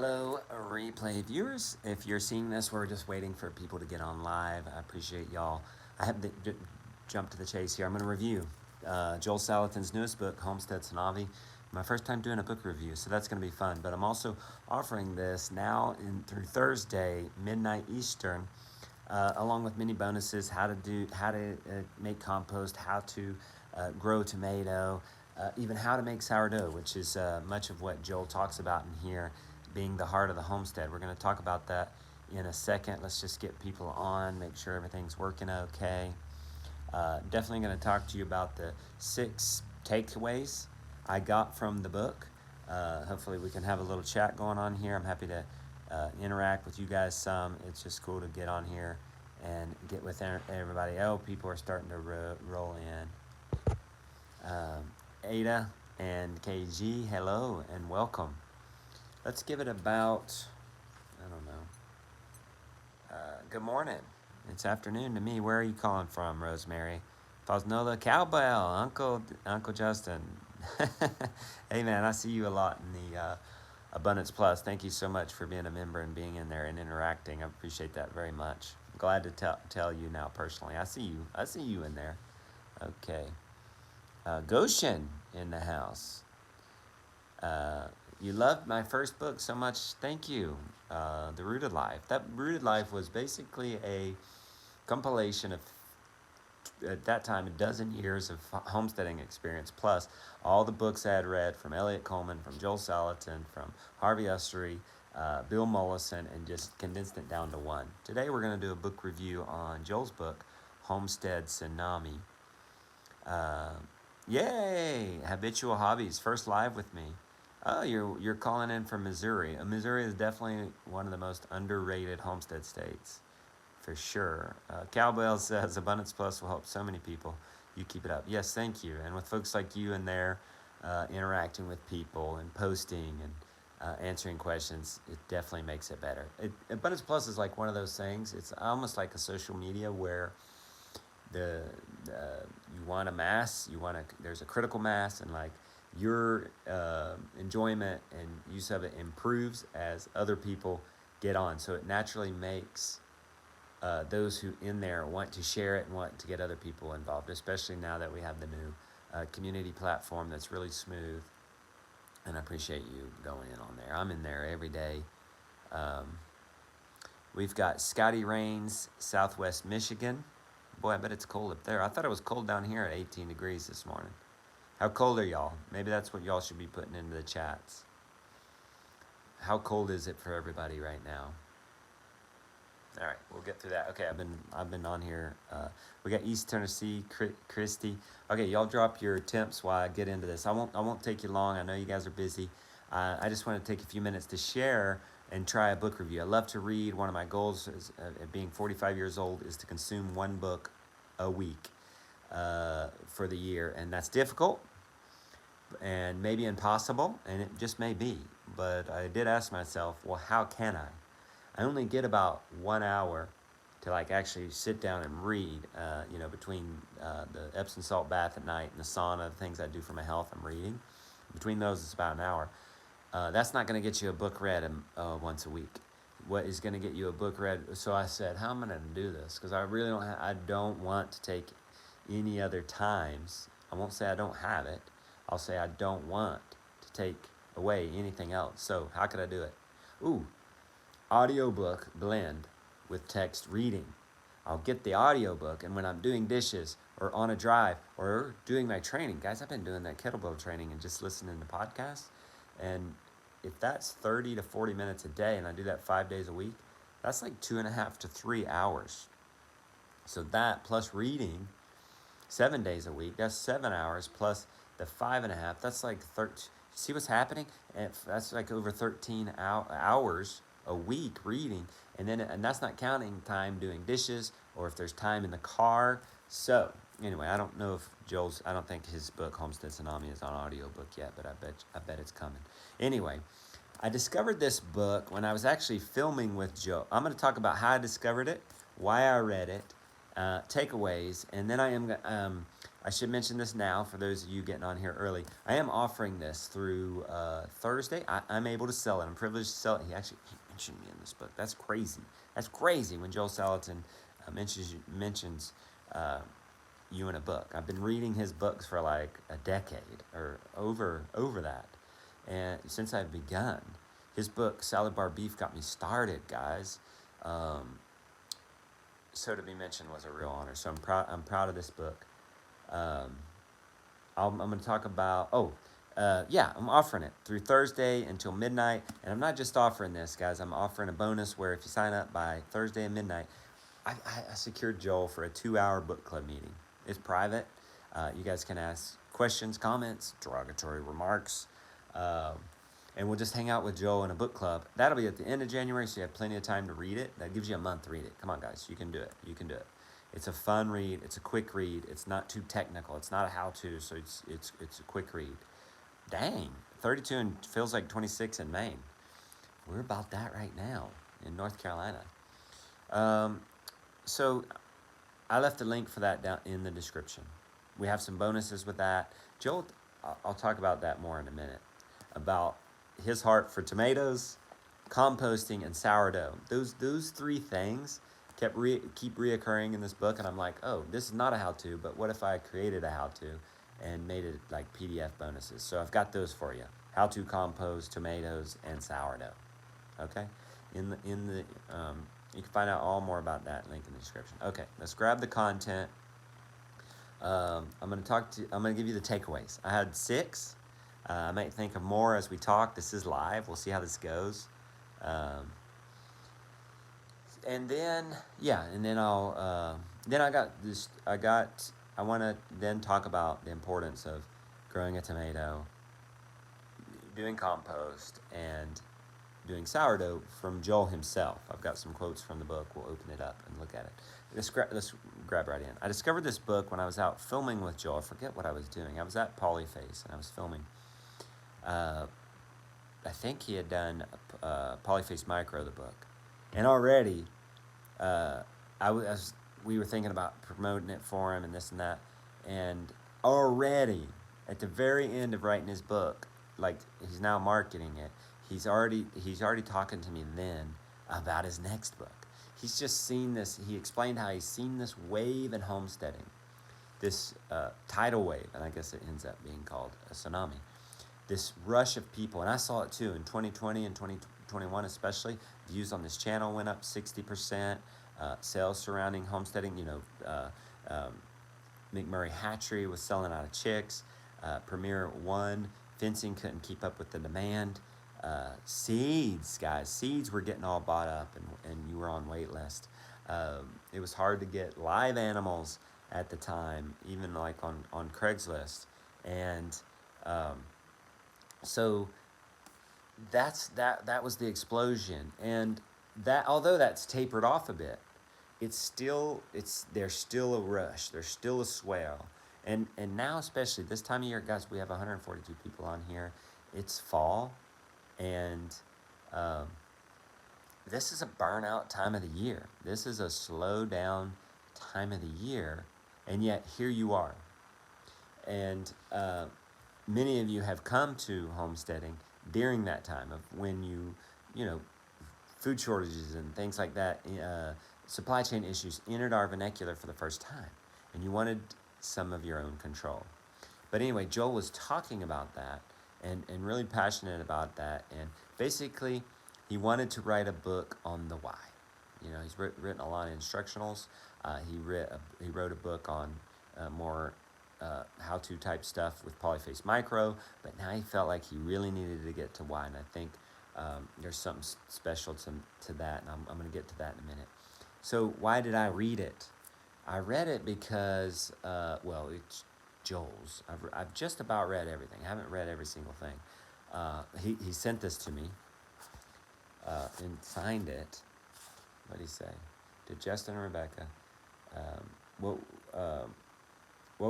Hello, replay viewers. If you're seeing this, we're just waiting for people to get on live. I appreciate y'all. I have to jump to the chase here. I'm going to review Joel Salatin's newest book, Homestead Tsunami. My first time doing a book review, so that's going to be fun. But I'm also offering this now through Thursday, midnight Eastern, along with many bonuses: how to make compost, how to grow tomato, even how to make sourdough, which is much of what Joel talks about in here, being the heart of the homestead. We're going to talk about that in a second. Let's just get people on, make sure everything's working okay. Definitely going to talk to you about the 6 takeaways I got from the book. Hopefully we can have a little chat going on here. I'm happy to interact with you guys some. It's just cool to get on here and get with everybody. Oh, people are starting to roll in. Ada and KG, hello and welcome. Let's give it about, I don't know. Good morning. It's afternoon to me. Where are you calling from, Rosemary? Fosnola, Cowbell, Uncle Justin. Hey man, I see you a lot in the Abundance Plus. Thank you so much for being a member and being in there and interacting. I appreciate that very much. I'm glad to tell you now personally. I see you in there. Okay. Goshen in the house. You loved my first book so much. Thank you. The Rooted Life. That Rooted Life was basically a compilation of, at that time, a dozen years of homesteading experience, plus all the books I had read from Elliot Coleman, from Joel Salatin, from Harvey Ustery, Bill Mollison, and just condensed it down to one. Today we're going to do a book review on Joel's book, Homestead Tsunami. Yay! Habitual Hobbies, first live with me. Oh, you're calling in from Missouri. Missouri is definitely one of the most underrated homestead states, for sure. Cowbell says Abundance Plus will help so many people. You keep it up. Yes, thank you. And with folks like you in there, interacting with people and posting and answering questions, it definitely makes it better. Abundance Plus is like one of those things. It's almost like a social media where you want a mass, there's a critical mass, and like your enjoyment and use of it improves as other people get on. So it naturally makes those who in there want to share it and want to get other people involved, especially now that we have the new community platform that's really smooth. And I appreciate you going in on there. I'm in there every day. We've got Scotty Rains, Southwest Michigan. Boy, I bet it's cold up there. I thought it was cold down here at 18 degrees this morning. How cold are y'all? Maybe that's what y'all should be putting into the chats. How cold is it for everybody right now? All right, we'll get through that. Okay, I've been on here. We got East Tennessee, Christy. Okay, y'all drop your temps while I get into this. I won't take you long. I know you guys are busy. I just want to take a few minutes to share and try a book review. I love to read. One of my goals is, being 45 years old, is to consume one book a week for the year, and that's difficult and maybe impossible, and it just may be. But I did ask myself, well, how can I? I only get about 1 hour to like actually sit down and read. Between the Epsom salt bath at night and the sauna, the things I do for my health, I'm reading. Between those, it's about an hour. That's not going to get you a book read once a week. What is going to get you a book read? So I said, how am I going to do this? Because I really don't want to take any other times. I won't say I don't have it. I'll say I don't want to take away anything else. So how could I do it? Audiobook blend with text reading. I'll get the audiobook, and when I'm doing dishes or on a drive or doing my training, guys, I've been doing that kettlebell training and just listening to podcasts. And if that's 30 to 40 minutes a day, and I do that 5 days a week, that's like 2.5 to 3 hours. So that plus reading 7 days a week, that's 7 hours plus the 5.5. That's like 13. See what's happening? And that's like over 13 hours a week reading, and that's not counting time doing dishes or if there's time in the car. So anyway, I don't know if I don't think his book Homestead Tsunami is on audiobook yet, but I bet it's coming. Anyway, I discovered this book when I was actually filming with Joe. I'm going to talk about how I discovered it, why I read it, takeaways, and then I am I should mention this now for those of you getting on here early. I am offering this through Thursday. I'm able to sell it. I'm privileged to sell it. He mentioned me in this book. That's crazy. That's crazy when Joel Salatin mentions you in a book. I've been reading his books for like a decade or over that, and since I've begun, his book Salad Bar Beef got me started, guys. So to be mentioned was a real honor. So I'm proud of this book. Um, I'm going to talk about. Yeah, I'm offering it through Thursday until midnight, and I'm not just offering this, guys. I'm offering a bonus where if you sign up by Thursday at midnight, I secured Joel for a 2-hour book club meeting. It's private. You guys can ask questions, comments, derogatory remarks, and we'll just hang out with Joel in a book club. That'll be at the end of January, so you have plenty of time to read it. That gives you a month to read it. Come on, guys. You can do it. You can do it. It's a fun read. It's a quick read. It's not too technical. It's not a how-to, so it's a quick read. Dang, 32 and feels like 26 in Maine. We're about that right now in North Carolina. So I left a link for that down in the description. We have some bonuses with that. Joel, I'll talk about that more in a minute, about his heart for tomatoes, composting, and sourdough. Those three things keep reoccurring in this book, and I'm like, oh, this is not a how-to, but what if I created a how-to and made it like PDF bonuses? So I've got those for you: how to compost tomatoes and sourdough. Okay, in the you can find out all more about that link in the description. Okay, let's grab the content. I'm gonna give you the takeaways. I had 6. I might think of more as we talk. This is live. We'll see how this goes. And then I want to then talk about the importance of growing a tomato, doing compost, and doing sourdough from Joel himself. I've got some quotes from the book. We'll open it up and look at it. Let's grab right in. I discovered this book when I was out filming with Joel. I forget what I was doing. I was at Polyface and I was filming. I think he had done Polyface Micro, the book. And already, we were thinking about promoting it for him and this and that. And already, at the very end of writing his book, like he's now marketing it, he's already talking to me then about his next book. He's just seen this. He explained how he's seen this wave in homesteading, this tidal wave, and I guess it ends up being called a tsunami. This rush of people, and I saw it too in 2020 and 2021 especially. Views on this channel went up 60%. Sales surrounding homesteading, McMurray Hatchery was selling out of chicks. Premier One fencing couldn't keep up with the demand. Seeds, guys, seeds were getting all bought up, and you were on wait list. It was hard to get live animals at the time, even like on Craigslist, and so that was the explosion. And that, although that's tapered off a bit, there's still a rush, there's still a swell. And now, especially this time of year, guys, we have 142 people on here. It's fall, and this is a burnout time of the year. This is a slow down time of the year, and yet here you are. And many of you have come to homesteading during that time of when food shortages and things like that, supply chain issues entered our vernacular for the first time, and you wanted some of your own control. But anyway, Joel was talking about that and really passionate about that, and basically he wanted to write a book on the why. He's written a lot of instructionals. He wrote a book on more how-to type stuff with Polyface Micro, but now he felt like he really needed to get to why, and I think there's something special to that, and I'm going to get to that in a minute. So why did I read it? I read it because, it's Joel's. I've just about read everything. I haven't read every single thing. He sent this to me and signed it. What did he say? To Justin and Rebecca, what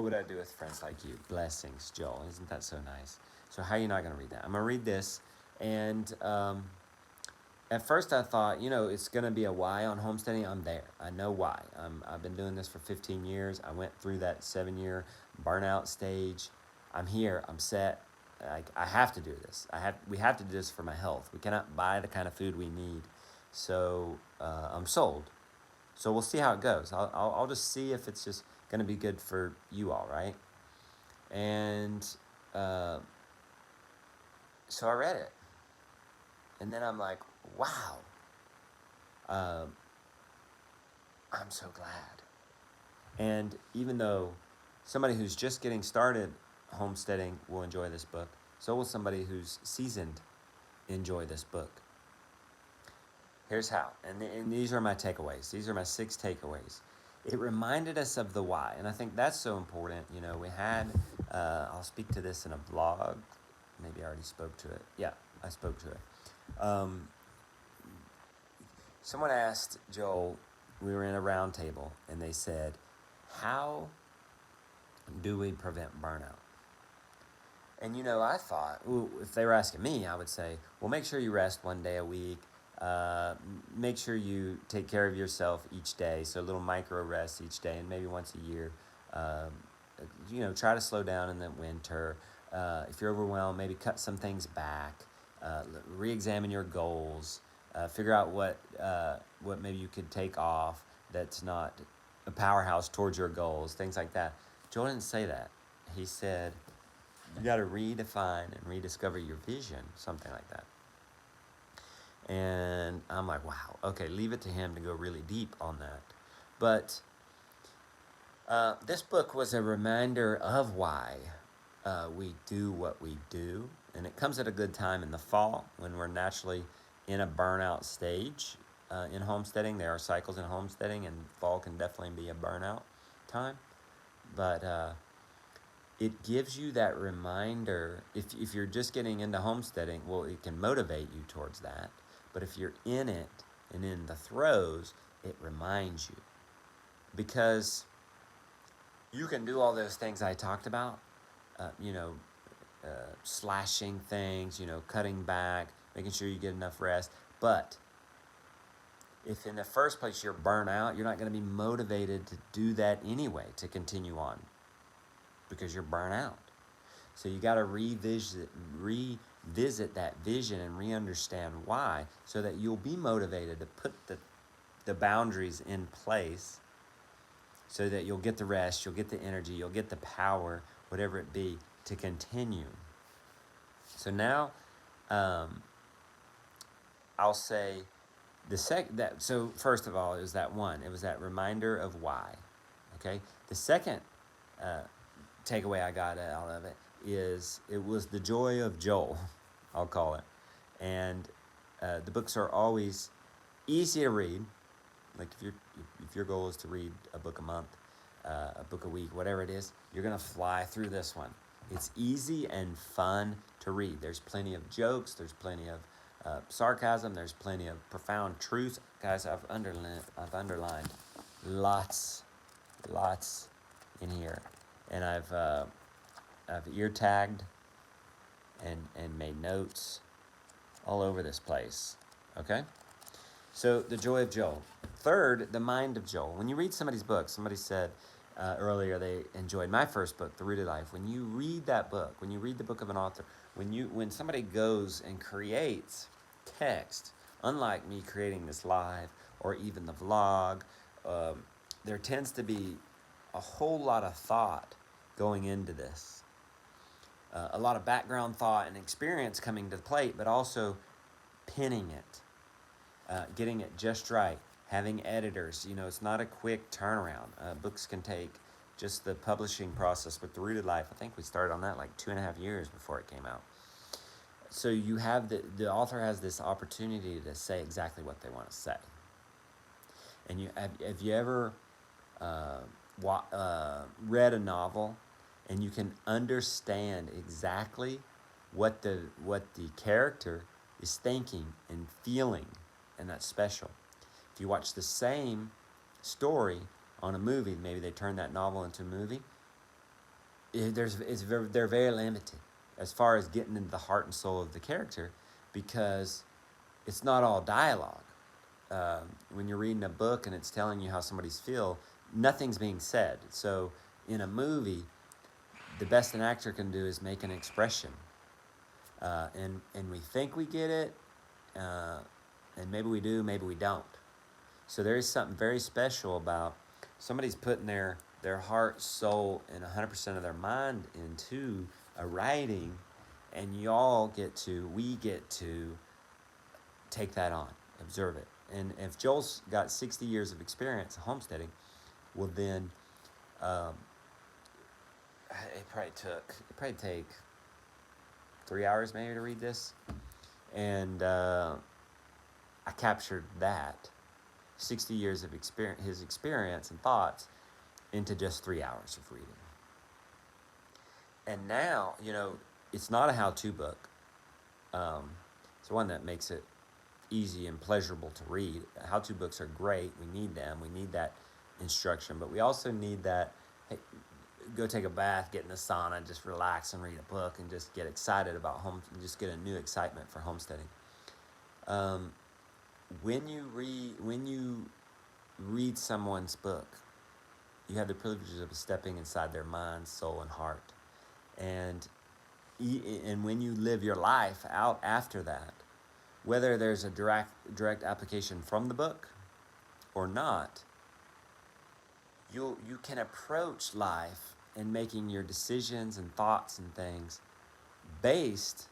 would I do with friends like you? Blessings, Joel. Isn't that so nice? So how are you not going to read that? I'm going to read this, and at first I thought, it's going to be a why on homesteading. I'm there. I know why. I've been doing this for 15 years. I went through that 7-year burnout stage. I'm here. I'm set. I have to do this. We have to do this for my health. We cannot buy the kind of food we need. So I'm sold. So we'll see how it goes. I'll just see if it's just going to be good for you all, right? And uh, so I read it. And then I'm like, wow, um, I'm so glad. And even though somebody who's just getting started homesteading will enjoy this book, so will somebody who's seasoned enjoy this book. Here's how. And these are my takeaways. These are my 6 takeaways. It reminded us of the why. And I think that's so important. We had, I'll speak to this in a blog. Maybe I already spoke to it. Yeah, I spoke to it. Someone asked Joel, we were in a round table, and they said, how do we prevent burnout? And I thought, if they were asking me, I would say, well, make sure you rest 1 day a week. Make sure you take care of yourself each day. So little micro rests each day, and maybe once a year. Try to slow down in the winter. If you're overwhelmed, maybe cut some things back. Re-examine your goals. Figure out what maybe you could take off that's not a powerhouse towards your goals. Things like that. Joel didn't say that. He said, you got to redefine and rediscover your vision, something like that. And I'm like, wow, okay, leave it to him to go really deep on that. But this book was a reminder of why we do what we do. And it comes at a good time in the fall when we're naturally in a burnout stage in homesteading. There are cycles in homesteading, and fall can definitely be a burnout time. But it gives you that reminder. If you're just getting into homesteading, well, it can motivate you towards that. But if you're in it and in the throes, it reminds you. Because you can do all those things I talked about, slashing things, cutting back, making sure you get enough rest. But if in the first place you're burnt out, you're not going to be motivated to do that anyway, to continue on, because you're burnt out. So you got to revisit that vision and re-understand why, so that you'll be motivated to put the boundaries in place, so that you'll get the rest, you'll get the energy, you'll get the power, whatever it be, to continue. So now, I'll say so first of all, it was that one. It was that reminder of why. Okay? The second takeaway I got out of it was the joy of Joel, I'll call it. And the books are always easy to read. Like if your goal is to read a book a month, a book a week, whatever it is, you're gonna fly through this one. It's easy and fun to read. There's plenty of jokes. There's plenty of sarcasm. There's plenty of profound truth. Guys, I've underlined lots in here, and I've ear tagged and made notes all over this place. Okay. So the joy of Joel. Third, the mind of Joel. When you read somebody's book, somebody said earlier they enjoyed my first book, The Rooted Life. When you read that book, when you read the book of an author, when somebody goes and creates text, unlike me creating this live or even the vlog, there tends to be a whole lot of thought going into this. A lot of background thought and experience coming to the plate, but also pinning it. Getting it just right, having editors. It's not a quick turnaround. Books can take just the publishing process with The Rooted Life. I think we started on that like 2.5 years before it came out. So you have the author has this opportunity to say exactly what they want to say. And have you ever read a novel and you can understand exactly what the character is thinking and feeling? And that's special. If you watch the same story on a movie, maybe they turn that novel into a movie, they're very limited as far as getting into the heart and soul of the character, because it's not all dialogue. When you're reading a book and it's telling you how somebody's feel, nothing's being said. So in a movie, the best an actor can do is make an expression, and we think we get it, and maybe we do, maybe we don't. So there is something very special about somebody's putting their heart, soul, and 100% of their mind into a writing, and we get to take that on, observe it. And if Joel's got 60 years of experience of homesteading, well then, it probably take 3 hours maybe to read this, and I captured that 60 years of experience, his experience and thoughts, into just 3 hours of reading. And now, it's not a how-to book. It's one that makes it easy and pleasurable to read. How-to books are great. We need them. We need that instruction, but we also need that, hey, go take a bath, get in the sauna, just relax and read a book and just get excited about home, and just get a new excitement for homesteading. When you read someone's book, you have the privilege of stepping inside their mind, soul, and heart. And when you live your life out after that, whether there's a direct application from the book or not, you can approach life and making your decisions and thoughts and things based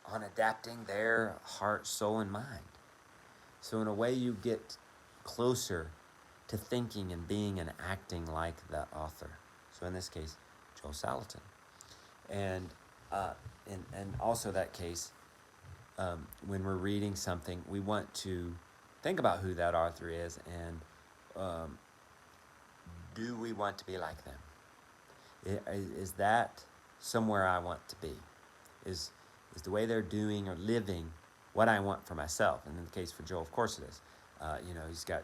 on adapting their heart, soul, and mind. So in a way, you get closer to thinking and being and acting like the author. So in this case, Joel Salatin. And also that case, when we're reading something, we want to think about who that author is, and do we want to be like them? Is that somewhere I want to be? Is the way they're doing or living what I want for myself? And in the case for Joel, of course it is. He's got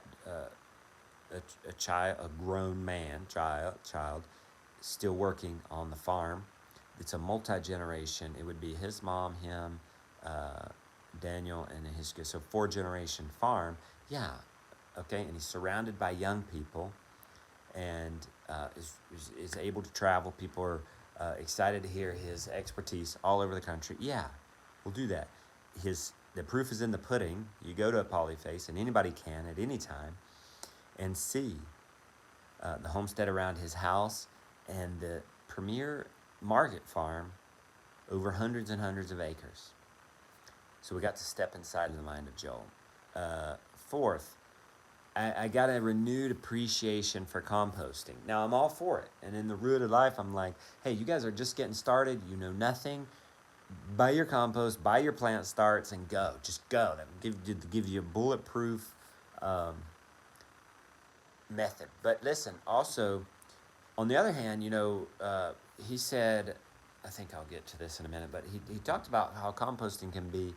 a grown man, child, still working on the farm. It's a multi-generation. It would be his mom, him, Daniel, and his kids. So 4-generation farm. Yeah, okay. And he's surrounded by young people, and is able to travel. People are excited to hear his expertise all over the country. Yeah, we'll do that. The proof is in the pudding. You go to a polyface, and anybody can at any time, and see the homestead around his house and the premier market farm over hundreds and hundreds of acres. So we got to step inside the mind of Joel. Fourth, I got a renewed appreciation for composting. Now, I'm all for it. And in the root of life, I'm like, hey, you guys are just getting started. You know nothing. Buy your compost, buy your plant starts, and go. Just go. That will give you a bulletproof method. But listen, also, on the other hand, he said, I think I'll get to this in a minute, but he talked about how composting can be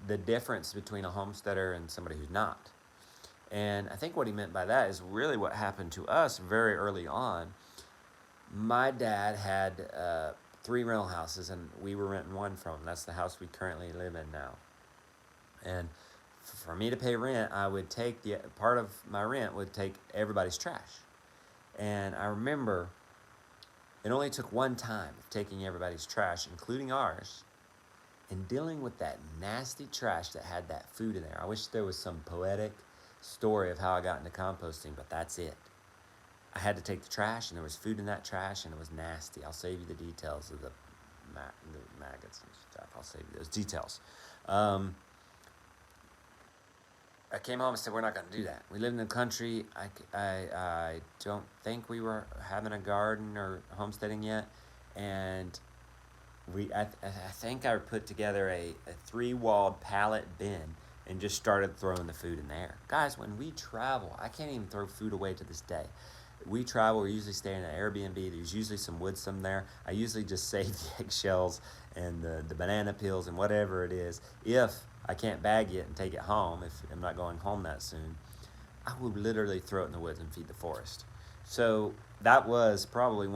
the difference between a homesteader and somebody who's not. And I think what he meant by that is really what happened to us very early on. My dad had 3 rental houses, and we were renting one from him. That's the house we currently live in now. And for me to pay rent, I would take part of my rent would take everybody's trash. And I remember it only took one time of taking everybody's trash, including ours, and dealing with that nasty trash that had that food in there. I wish there was some poetic story of how I got into composting, but that's it. I had to take the trash, and there was food in that trash, and it was nasty. I'll save you the details of the maggots and stuff. I'll save you those details. I came home and said, we're not going to do that. We live in the country. I don't think we were having a garden or homesteading yet. And I think I put together a 3-walled pallet bin and just started throwing the food in there. Guys, when we travel, I can't even throw food away to this day. We travel, we usually stay in an Airbnb. There's usually some wood some there. I usually just save the eggshells and the banana peels and whatever it is. If I can't bag it and take it home, if I'm not going home that soon, I would literally throw it in the woods and feed the forest. So that was probably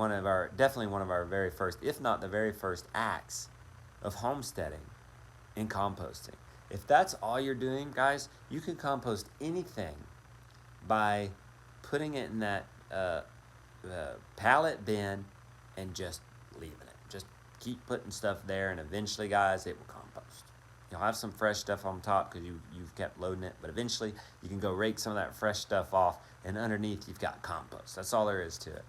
definitely one of our very first, if not the very first acts of homesteading and composting. If that's all you're doing, guys, you can compost anything by putting it in that pallet bin and just leaving it. Just keep putting stuff there, and eventually, guys, it will compost. You'll have some fresh stuff on top because you've kept loading it, but eventually you can go rake some of that fresh stuff off, and underneath you've got compost. That's all there is to it.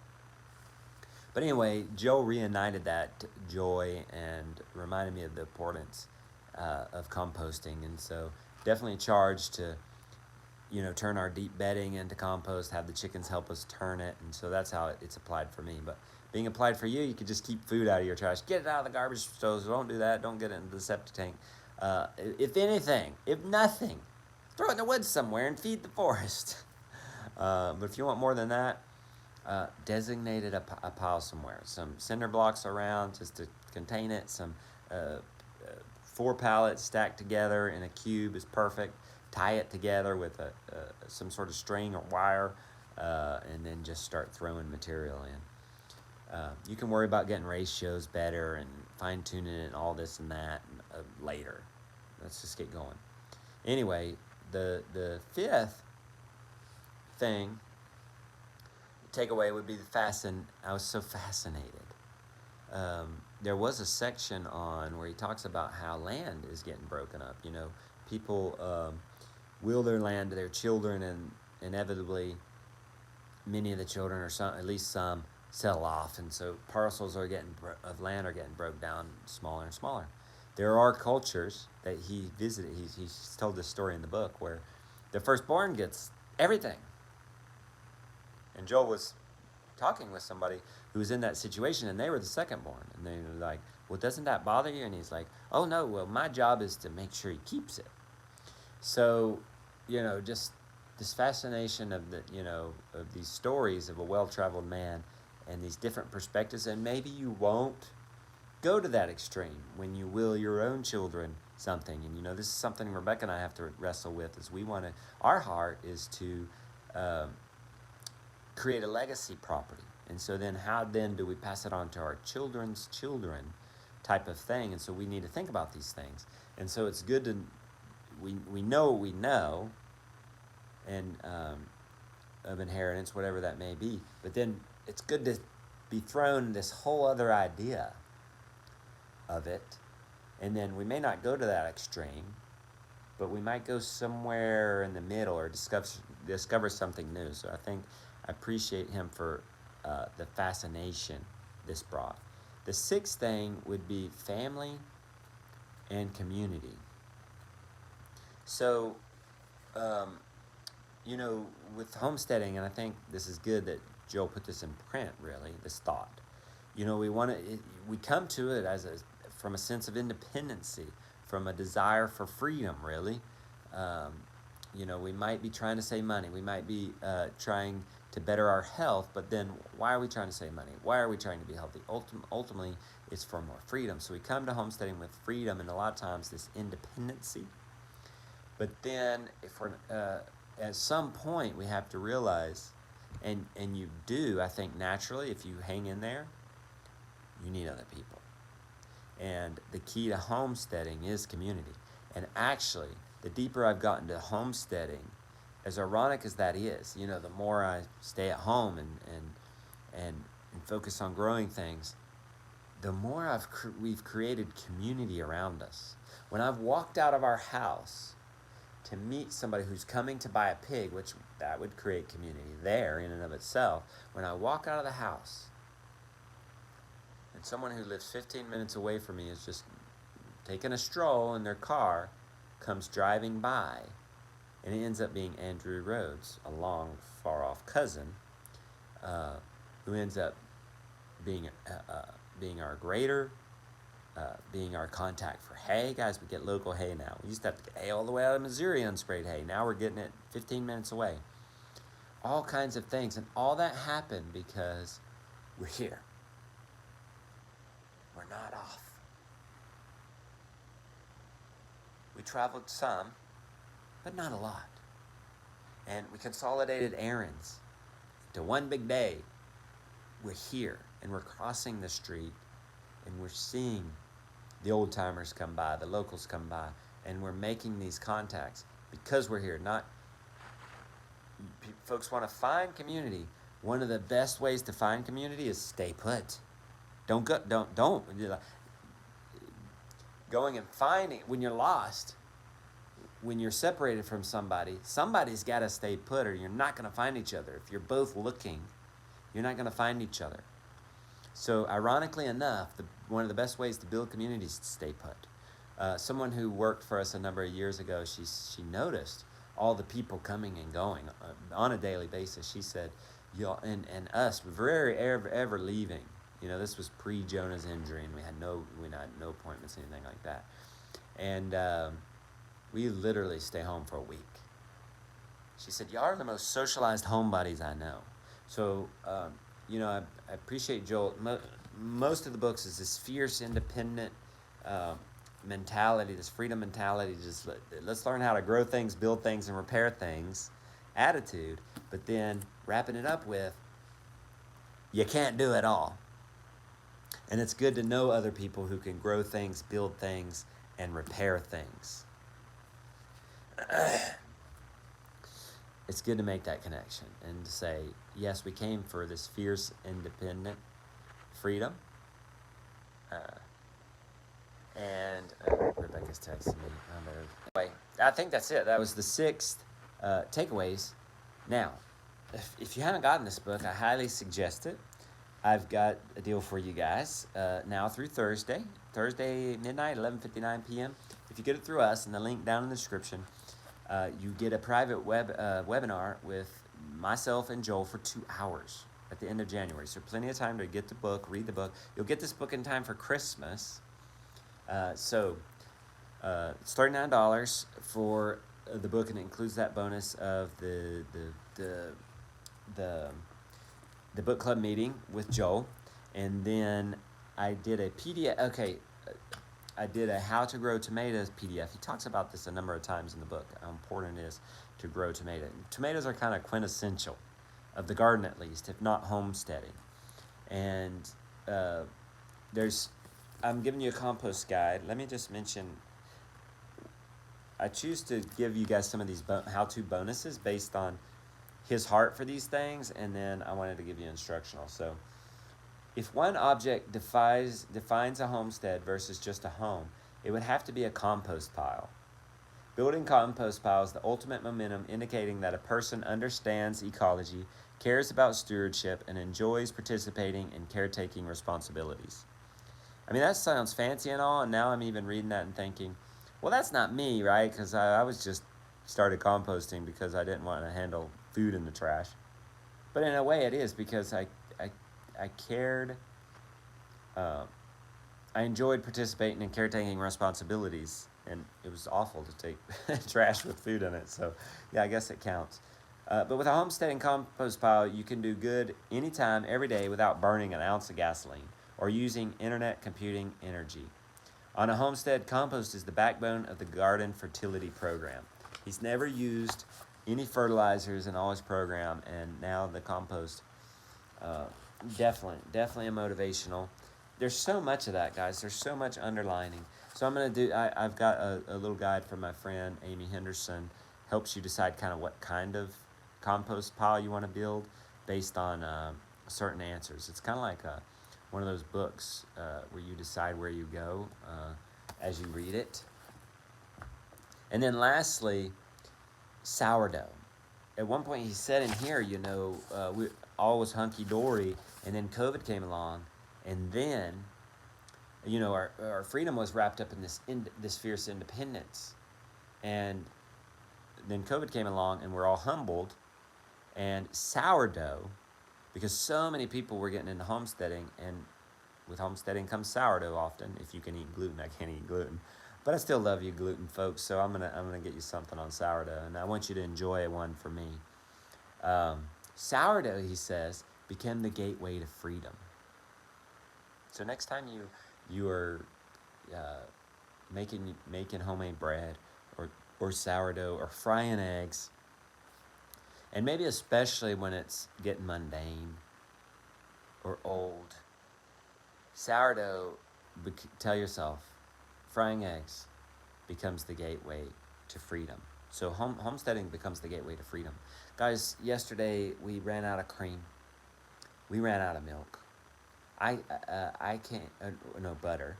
But anyway, Joe reunited that joy and reminded me of the importance of composting, and so definitely charged to, turn our deep bedding into compost, have the chickens help us turn it, and so that's how it's applied for me. But being applied for you, you could just keep food out of your trash. Get it out of the garbage, so don't do that. Don't get it into the septic tank. If anything, if nothing, throw it in the woods somewhere and feed the forest. But if you want more than that, designated a pile somewhere. Some cinder blocks around just to contain it. Some 4 pallets stacked together in a cube is perfect. Tie it together with some sort of string or wire, and then just start throwing material in. You can worry about getting ratios better and fine-tuning it and all this and that later. Let's just get going. Anyway, the 5th thing, takeaway would be I was so fascinated. There was a section on where he talks about how land is getting broken up. People will their land to their children, and inevitably many of the children, or some, at least some, sell off, and so parcels of land are getting broke down smaller and smaller. There are cultures that he visited. He's told this story in the book where the firstborn gets everything. And Joel was talking with somebody who was in that situation, and they were the secondborn, and they were like, well, doesn't that bother you? And he's like, oh no, well, my job is to make sure he keeps it. So, just this fascination of of these stories of a well-traveled man and these different perspectives. And maybe you won't go to that extreme when you will your own children something. And this is something Rebecca and I have to wrestle with, is our heart is to create a legacy property. And so then how then do we pass it on to our children's children type of thing? And so we need to think about these things. And so it's good to, we know what we know, and of inheritance, whatever that may be. But then it's good to be thrown this whole other idea of it. And then we may not go to that extreme, but we might go somewhere in the middle or discover something new. So I appreciate him for the fascination this brought. The 6th thing would be family and community. So, with homesteading, and I think this is good that Joel put this in print, really, this thought. We come to it from a sense of independency, from a desire for freedom, really. We might be trying to save money. We might be trying to better our health, but then why are we trying to save money? Why are we trying to be healthy? Ultimately, it's for more freedom. So we come to homesteading with freedom, and a lot of times this independency. But then if we're at some point we have to realize, and you do, I think naturally, if you hang in there, you need other people. And the key to homesteading is community. And actually, the deeper I've gotten to homesteading, as ironic as that is, the more I stay at home and focus on growing things, the more we've created community around us. When I've walked out of our house to meet somebody who's coming to buy a pig, which that would create community there in and of itself. When I walk out of the house and someone who lives 15 minutes away from me is just taking a stroll in their car, comes driving by, and it ends up being Andrew Rhodes, a long, far-off cousin, who ends up being our grader, being our contact for hay. Guys, we get local hay now. We used to have to get hay all the way out of Missouri, unsprayed hay. Now we're getting it 15 minutes away. All kinds of things. And all that happened because we're here. We're not off. We traveled some, but not a lot. And we consolidated errands into one big day. We're here, and we're crossing the street, and we're seeing the old timers come by, the locals come by, and we're making these contacts because we're here. Not folks want to find community. One of the best ways to find community is stay put. Don't go. Don't. Going and finding when you're lost. When you're separated from somebody, somebody's got to stay put, or you're not going to find each other. If you're both looking, you're not going to find each other. So, ironically enough, one of the best ways to build community is to stay put. Someone who worked for us a number of years ago, she noticed all the people coming and going on a daily basis. She said, "Y'all and us very ever leaving." You know, this was pre-Jonah's injury, and we had no appointments, anything like that, and we literally stay home for a week. She said, "Y'all are the most socialized homebodies I know." So, I appreciate Joel. Most of the books is this fierce, independent mentality, this freedom mentality. Just let's learn how to grow things, build things, and repair things attitude. But then wrapping it up with, you can't do it all. And it's good to know other people who can grow things, build things, and repair things. It's good to make that connection and to say, yes, we came for this fierce, independent freedom. Rebecca's texting me. Anyway, I think that's it. That was the 6 takeaways. Now, if you haven't gotten this book, I highly suggest it. I've got a deal for you guys now through Thursday midnight, 11:59 p.m. If you get it through us, and the link down in the description, you get a private webinar with myself and Joel for 2 hours at the end of January. So plenty of time to get the book, read the book. You'll get this book in time for Christmas. So it's $39 for the book, and it includes that bonus of the book club meeting with Joel. And then I did a PDF. Okay, I did a How to Grow Tomatoes PDF. He talks about this a number of times in the book, how important it is to grow tomatoes. Tomatoes are kind of quintessential of the garden, at least, if not homesteading. And I'm giving you a compost guide. Let me just mention, I choose to give you guys some of these how-to bonuses based on his heart for these things, and then I wanted to give you instructional. So, if one object defines a homestead versus just a home, it would have to be a compost pile. Building compost piles, the ultimate momentum indicating that a person understands ecology, cares about stewardship, and enjoys participating in caretaking responsibilities. I mean, that sounds fancy and all, and now I'm even reading that and thinking, well, that's not me, right? Because I was just started composting because I didn't want to handle food in the trash. But in a way it is, because I cared, I enjoyed participating in caretaking responsibilities, and it was awful to take trash with food in it, so yeah, I guess it counts. But with a homesteading compost pile, you can do good anytime, every day, without burning an ounce of gasoline or using internet computing energy. On a homestead, compost is the backbone of the garden fertility program. He's never used any fertilizers in all his program, and now the compost, definitely a motivational. There's so much of that, guys. There's so much underlining. So I've got a little guide from my friend Amy Henderson. Helps you decide kind of what kind of compost pile you want to build based on certain answers. It's kind of like one of those books where you decide where you go as you read it. And then lastly, sourdough. At one point he said in here, we all was hunky-dory, and then COVID came along, and then, our freedom was wrapped up in this fierce independence. And then COVID came along, and we're all humbled, and sourdough, because so many people were getting into homesteading, and with homesteading comes sourdough often. If you can eat gluten, I can't eat gluten. But I still love you gluten folks, so I'm gonna get you something on sourdough, and I want you to enjoy one for me. Sourdough, he says, became the gateway to freedom. So next time you are making homemade bread or sourdough or frying eggs, and maybe especially when it's getting mundane or old, sourdough, tell yourself, frying eggs, becomes the gateway to freedom. So homesteading becomes the gateway to freedom. Guys, yesterday we ran out of cream. We ran out of milk. I can't, no butter.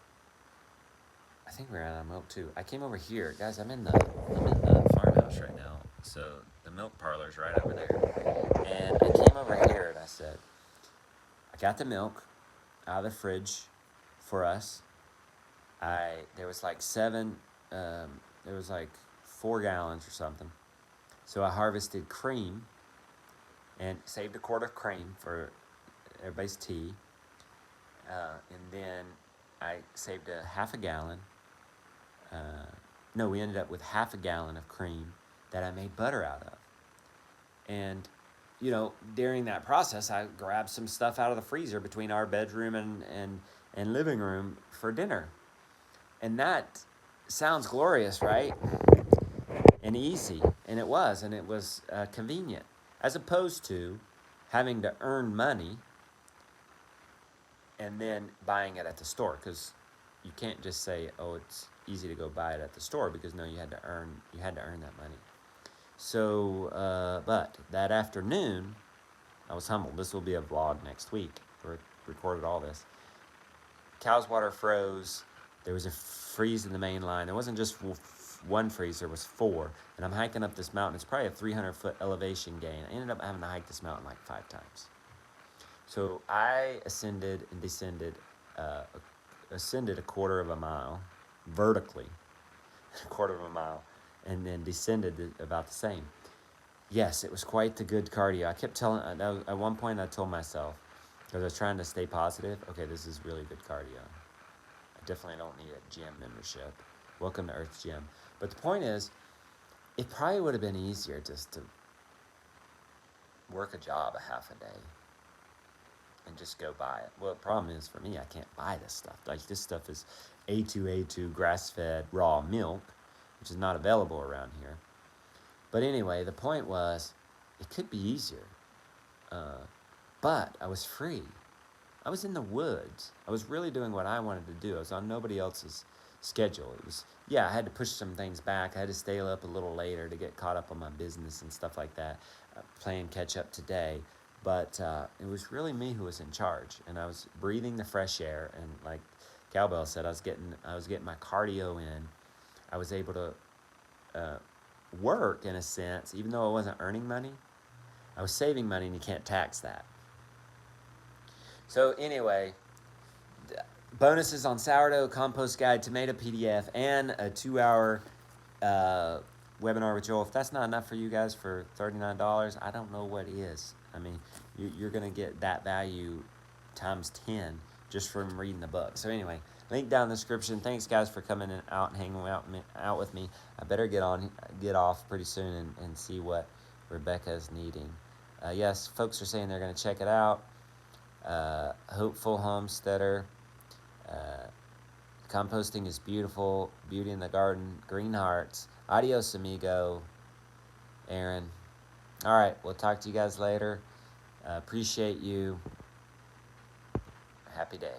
I think we ran out of milk too. I came over here. Guys, I'm in the farmhouse right now. So the milk parlor's right over there. And I came over here and I said, I got the milk out of the fridge for us. There was like 4 gallons or something. So I harvested cream and saved a quart of cream for everybody's tea. And then I saved a half a gallon. We ended up with half a gallon of cream that I made butter out of. And, during that process, I grabbed some stuff out of the freezer between our bedroom and living room for dinner. And that sounds glorious, right? And easy. And it was convenient. As opposed to having to earn money and then buying it at the store. Because you can't just say, oh, it's easy to go buy it at the store, because no, you had to earn that money. So, but that afternoon, I was humbled. This will be a vlog next week. I recorded all this. Cow's water froze. There was a freeze in the main line. There wasn't just one freeze, there was 4. And I'm hiking up this mountain. It's probably a 300-foot elevation gain. I ended up having to hike this mountain like 5 times. So I ascended and descended, ascended a quarter of a mile vertically, a quarter of a mile, and then descended about the same. Yes, it was quite the good cardio. I kept telling, at one point I told myself, because I was trying to stay positive, okay, this is really good cardio. I definitely don't need a gym membership. Welcome to Earth's Gym. But the point is, it probably would have been easier just to work a job a half a day and just go buy it. Well, the problem is for me, I can't buy this stuff. Like, this stuff is A2 grass-fed raw milk, which is not available around here. But anyway, the point was, it could be easier. But I was free. I was in the woods. I was really doing what I wanted to do. I was on nobody else's schedule. It was, I had to push some things back. I had to stay up a little later to get caught up on my business and stuff like that, playing catch up today. But it was really me who was in charge, and I was breathing the fresh air. And like Cowbell said, I was getting my cardio in. I was able to work in a sense, even though I wasn't earning money. I was saving money, and you can't tax that. So anyway, bonuses on sourdough, compost guide, tomato PDF, and a 2-hour webinar with Joel. If that's not enough for you guys for $39, I don't know what is. I mean, you're going to get that value times 10 just from reading the book. So anyway, link down in the description. Thanks, guys, for coming out and hanging out with me. I better get off pretty soon and see what Rebecca is needing. Yes, folks are saying they're going to check it out. Hopeful homesteader. Composting is beautiful. Beauty in the garden. Green hearts. Adios, amigo. Aaron. All right, we'll talk to you guys later. Appreciate you. Happy day.